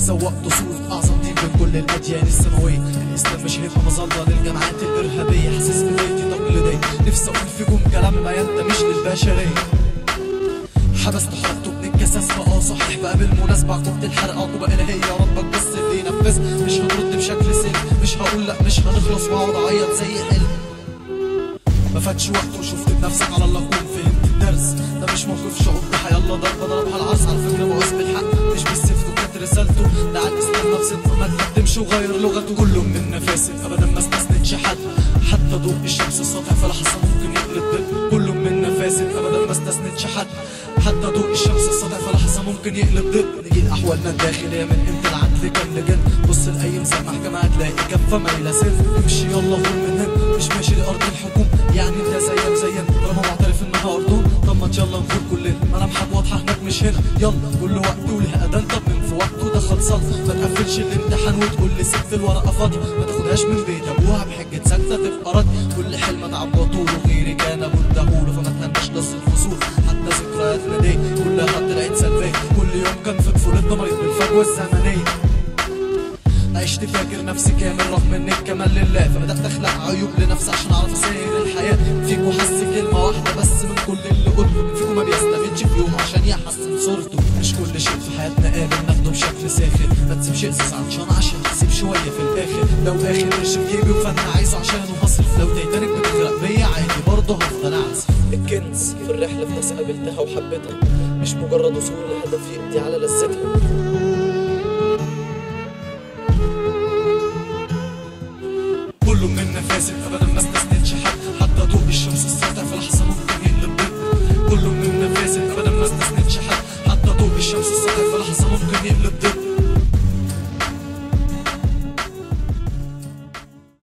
سوقت صورة اعظم دين بين كل الاديان السماوية. الاسلام مش هيبقى مظلة للجماعات الارهابية. حاسس بدايتي تقليدية، نفسي اقول فيكم كلام ما ينتميش للبشرية. حبست حركته من الجساس بقى صحيح بقى بالمناسبة عقوبة الحرق عقوبة إلهية يا ربك بس اللي ينفذ. مش هنرد بشكل سلبي، مش هقول لأ مش هنخلص واقعد اعيط زي حلم. ما فاتش وقت وشفت بنفسك على الله كون فهمت الدرس. ده مش موقف شعوب، ده حيالله ضربة ضربها العرس. على فكرة معوز بالحق مش بالسيف وكانت رسالته. ده على الإسلام نفسه ما تقدمش وغير لغته. كله منا فاسد أبدا ما استثنتش حد، حتى ضوء الشمس الساطع في لحظة ممكن يقلب ضد. كله منا فاسد أبدا ما استثنتش حد، حتى ضوء الشمس الساطع في لحظة ممكن يقلب ضد. نيجي لأحوالنا الداخلية من امتى العدل كان لجن. بص لأي مثال محكمة هتلاقي كفة مايلة سن. امشي يلا غور من هنا، مش ماشي لأرض الحكومة يعني انت زينا طالما معترف انها ارضهم. طب ما يلا نغور كلنا، ملامحك واضحة هناك مش هنا. يلا كل وقت وله أذان، طب من في وقته دخل صلاه. ما تقفلش الامتحان وتقول لي سبت الورقة فاضية. ما تاخدهاش من بيت ابوها بحجة سكتة تبقى رد. كل حلم تعبى طوله غيري كان بدهوله. فما تهناش نص الفصول حتى ذكرياتنا دي كلها طلعت سلبية. كل يوم كان في طفولتنا مريض بالفجوة الزمنية. عشت فاكر نفسي كامل رغم ان الكمال لله. فبدأت اخلق عيوب لنفسي عشان اعرف اسير الحياة. فيكوا حس كلمة واحدة بس من كل اللي قلته. فيكوا ما بيستفدش في يوم عشان يحسن صورته. مش كل شيء في حياتنا قابل ناخده بشكل ساخر. ما تسيبش احساس عطشان عشان تسيب شوية في الاخر. لو اخر قرش في جيبي وفن عايزه عشانه هصرف. لو تايتانيك بتغرق بيا عادي برضه هفضل اعزف. الكنز في الرحلة في ناس قابلتها وحبيتها، مش مجرد وصول لهدف يقضي على